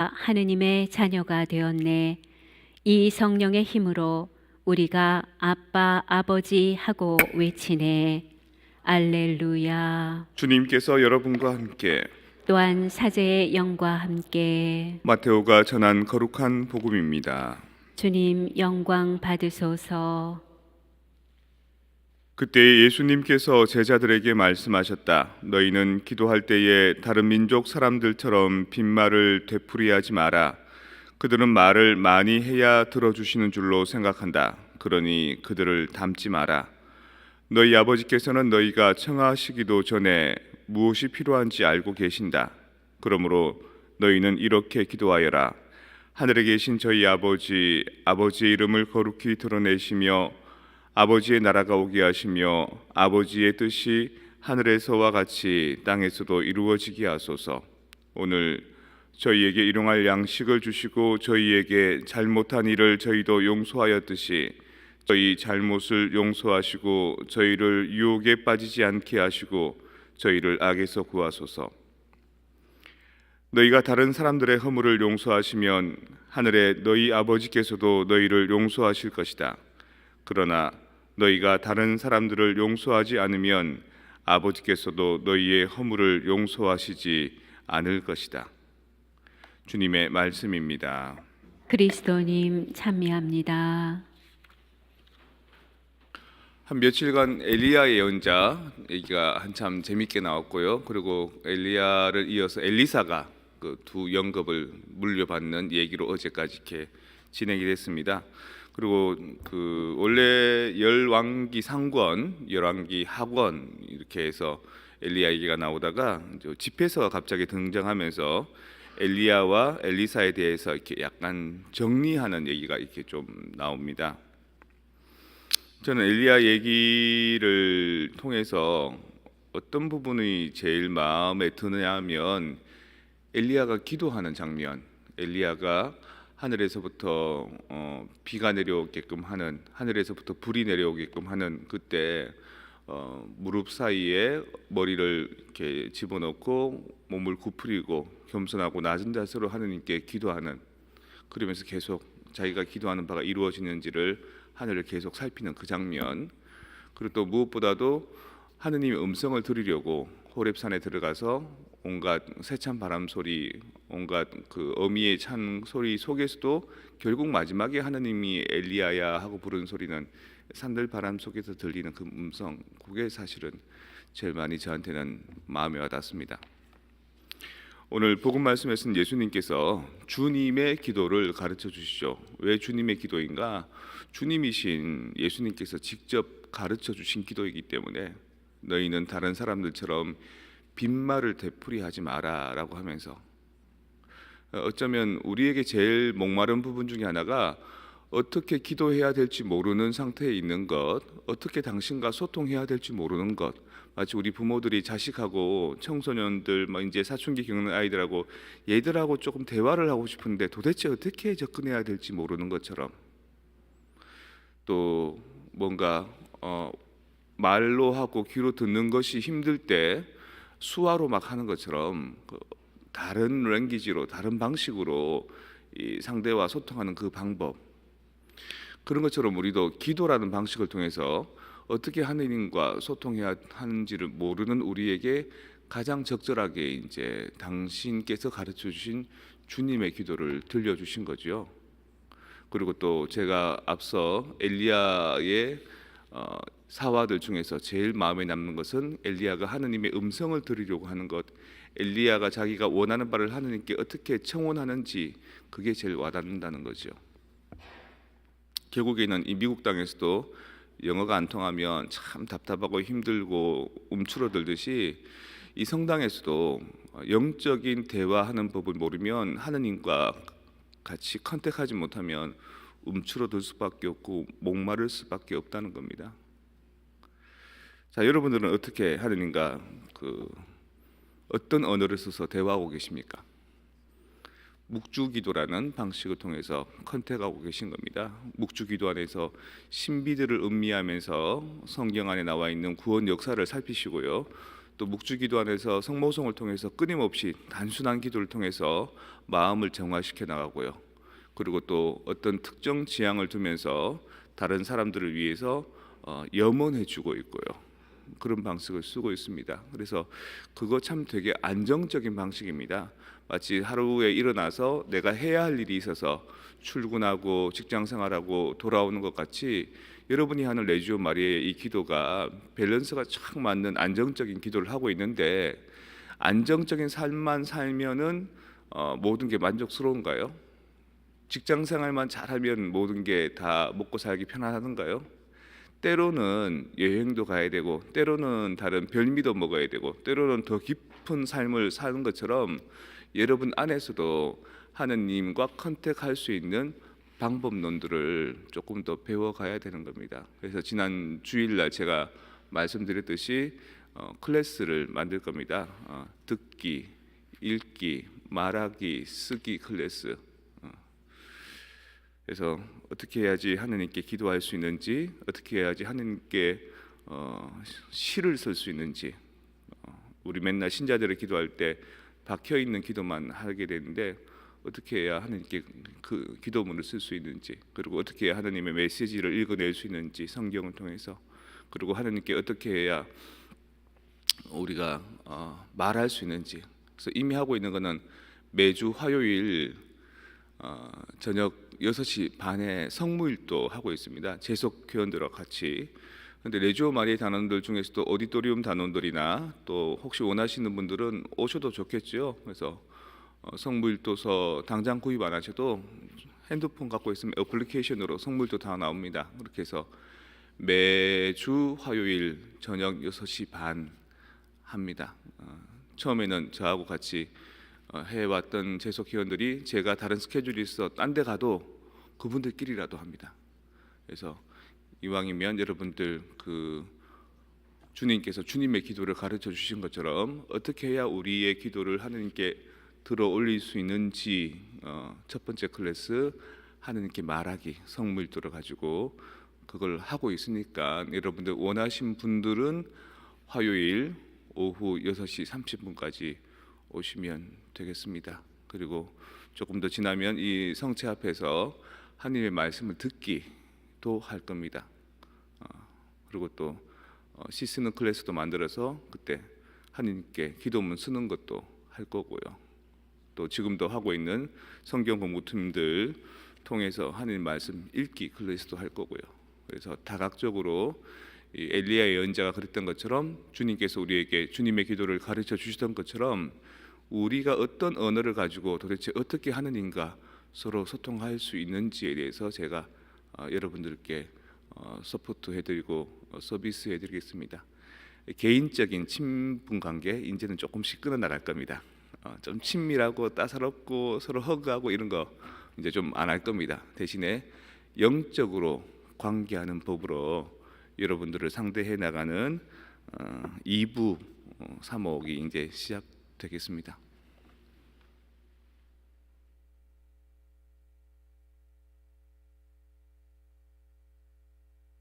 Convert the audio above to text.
하느님의 자녀가 되었네. 이 성령의 힘으로 우리가 아빠, 아버지 하고 외치네. 알렐루야. 주님께서 여러분과 함께 또한 사제의 영과 함께 마테오가 전한 거룩한 복음입니다. 주님 영광 받으소서. 그때 예수님께서 제자들에게 말씀하셨다. 너희는 기도할 때에 다른 민족 사람들처럼 빈말을 되풀이하지 마라. 그들은 말을 많이 해야 들어주시는 줄로 생각한다. 그러니 그들을 닮지 마라. 너희 아버지께서는 너희가 청하시기도 전에 무엇이 필요한지 알고 계신다. 그러므로 너희는 이렇게 기도하여라. 하늘에 계신 저희 아버지, 아버지의 이름을 거룩히 드러내시며 아버지의 나라가 오게 하시며 아버지의 뜻이 하늘에서와 같이 땅에서도 이루어지게 하소서. 오늘 저희에게 일용할 양식을 주시고 저희에게 잘못한 일을 저희도 용서하였듯이 저희 잘못을 용서하시고 저희를 유혹에 빠지지 않게 하시고 저희를 악에서 구하소서. 너희가 다른 사람들의 허물을 용서하시면 하늘의 너희 아버지께서도 너희를 용서하실 것이다. 그러나 너희가 다른 사람들을 용서하지 않으면 아버지께서도 너희의 허물을 용서하시지 않을 것이다. 주님의 말씀입니다. 그리스도님 찬미합니다. 한 며칠간 엘리야 예언자 얘기가 한참 재밌게 나왔고요. 그리고 엘리야를 이어서 엘리사가 그 두 영겁을 물려받는 얘기로 어제까지 이렇게 진행이 됐습니다. 그리고 그 원래 열왕기 상권, 열왕기 하권 이렇게 해서 엘리야 얘기가 나오다가 집회서가 갑자기 등장하면서 엘리야와 엘리사에 대해서 이렇게 약간 정리하는 얘기가 이렇게 좀 나옵니다. 저는 엘리야 얘기를 통해서 어떤 부분이 제일 마음에 드느냐 하면 엘리야가 기도하는 장면, 엘리야가 하늘에서부터 비가 내려오게끔 하는, 하늘에서부터 불이 내려오게끔 하는 그때 무릎 사이에 머리를 이렇게 집어넣고 몸을 구부리고 겸손하고 낮은 자세로 하느님께 기도하는, 그러면서 계속 자기가 기도하는 바가 이루어지는지를 하늘을 계속 살피는 그 장면. 그리고 또 무엇보다도 하느님의 음성을 들으려고 호렙산에 들어가서 온갖 세찬 바람 소리, 온갖 그 어미의 찬 소리 속에서도 결국 마지막에 하느님이 엘리야야 하고 부른 소리는 산들 바람 속에서 들리는 그 음성, 그게 사실은 제일 많이 저한테는 마음에 와닿습니다. 오늘 복음 말씀에서는 예수님께서 주님의 기도를 가르쳐 주시죠. 왜 주님의 기도인가? 주님이신 예수님께서 직접 가르쳐 주신 기도이기 때문에 너희는 다른 사람들처럼 빈말을 되풀이하지 마라 라고 하면서, 어쩌면 우리에게 제일 목마른 부분 중에 하나가 어떻게 기도해야 될지 모르는 상태에 있는 것, 어떻게 당신과 소통해야 될지 모르는 것. 마치 우리 부모들이 자식하고 청소년들, 이제 사춘기 겪는 아이들하고 얘들하고 조금 대화를 하고 싶은데 도대체 어떻게 접근해야 될지 모르는 것처럼, 또 뭔가 말로 하고 귀로 듣는 것이 힘들 때 수화로 막 하는 것처럼 다른 랭귀지로, 다른 방식으로 이 상대와 소통하는 그 방법, 그런 것처럼 우리도 기도라는 방식을 통해서 어떻게 하느님과 소통해야 하는지를 모르는 우리에게 가장 적절하게 이제 당신께서 가르쳐 주신 주님의 기도를 들려주신 거죠. 그리고 또 제가 앞서 엘리야의 사화들 중에서 제일 마음에 남는 것은 엘리야가 하느님의 음성을 들으려고 하는 것, 엘리야가 자기가 원하는 바를 하느님께 어떻게 청혼하는지, 그게 제일 와닿는다는 거죠. 결국에는 이 미국 땅에서도 영어가 안 통하면 참 답답하고 힘들고 움츠러들듯이 이 성당에서도 영적인 대화하는 법을 모르면, 하느님과 같이 컨택하지 못하면 움츠러들 수밖에 없고 목마를 수밖에 없다는 겁니다. 자, 여러분들은 어떻게 하느님과 어떤 언어를 써서 대화하고 계십니까? 묵주기도라는 방식을 통해서 컨택하고 계신 겁니다. 묵주기도 안에서 신비들을 음미하면서 성경 안에 나와 있는 구원 역사를 살피시고요. 또 묵주기도 안에서 성모성을 통해서 끊임없이 단순한 기도를 통해서 마음을 정화시켜 나가고요. 그리고 또 어떤 특정 지향을 두면서 다른 사람들을 위해서 염원해 주고 있고요. 그런 방식을 쓰고 있습니다. 그래서 그거 참 되게 안정적인 방식입니다. 마치 하루에 일어나서 내가 해야 할 일이 있어서 출근하고 직장 생활하고 돌아오는 것 같이 여러분이 하는 레지오 마리아의 이 기도가 밸런스가 참 맞는 안정적인 기도를 하고 있는데, 안정적인 삶만 살면은 모든 게 만족스러운가요? 직장 생활만 잘하면 모든 게 다 먹고 살기 편안하던가요? 때로는 여행도 가야 되고, 때로는 다른 별미도 먹어야 되고, 때로는 더 깊은 삶을 사는 것처럼 여러분 안에서도 하느님과 컨택할 수 있는 방법론들을 조금 더 배워가야 되는 겁니다. 그래서 지난 주일날 제가 말씀드렸듯이 클래스를 만들 겁니다. 듣기, 읽기, 말하기, 쓰기 클래스. 그래서 어떻게 해야지 하느님께 기도할 수 있는지, 어떻게 해야지 하느님께 시를 쓸 수 있는지. 우리 맨날 신자들의 기도할 때 박혀 있는 기도만 하게 되는데, 어떻게 해야 하느님께 그 기도문을 쓸 수 있는지, 그리고 어떻게 해야 하느님의 메시지를 읽어낼 수 있는지, 성경을 통해서, 그리고 하느님께 어떻게 해야 우리가 말할 수 있는지. 그래서 이미 하고 있는 것은 매주 화요일 저녁 6시 반에 성무일도 하고 있습니다. 재속 회원들과 같이. 근데 레지오 마리아 단원들 중에서도 오디토리움 단원들이나 또 혹시 원하시는 분들은 오셔도 좋겠죠. 그래서 성무일도서 당장 구입 안 하셔도 핸드폰 갖고 있으면 애플리케이션으로 성무일도 다 나옵니다. 그렇게 해서 매주 화요일 저녁 6시 반 합니다. 처음에는 저하고 같이 해왔던 재속 회원들이 제가 다른 스케줄이 있어 딴 데 가도 그분들끼리라도 합니다. 그래서 이왕이면 여러분들 주님께서 주님의 기도를 가르쳐 주신 것처럼 어떻게 해야 우리의 기도를 하느님께 들어 올릴 수 있는지, 첫 번째 클래스 하느님께 말하기 성무일도를 가지고 그걸 하고 있으니까, 여러분들 원하신 분들은 화요일 오후 6시 30분까지 오시면 되겠습니다. 그리고 조금 더 지나면 이 성체 앞에서 하나님의 말씀을 듣기도 할 겁니다. 그리고 또 시 쓰는 클래스도 만들어서 그때 하나님께 기도문 쓰는 것도 할 거고요. 또 지금도 하고 있는 성경 공부팀들 통해서 하나님 말씀 읽기 클래스도 할 거고요. 그래서 다각적으로 이 엘리야 예언자가 그랬던 것처럼, 주님께서 우리에게 주님의 기도를 가르쳐 주시던 것처럼, 우리가 어떤 언어를 가지고 도대체 어떻게 하느님과 서로 소통할 수 있는지에 대해서 제가 여러분들께 서포트 해드리고 서비스 해드리겠습니다. 개인적인 친분 관계 이제는 조금씩 끊어나갈 겁니다. 좀 친밀하고 따사롭고 서로 허그하고 이런 거 이제 좀 안 할 겁니다. 대신에 영적으로 관계하는 법으로 여러분들을 상대해 나가는 2부 사목이 이제 시작되겠습니다.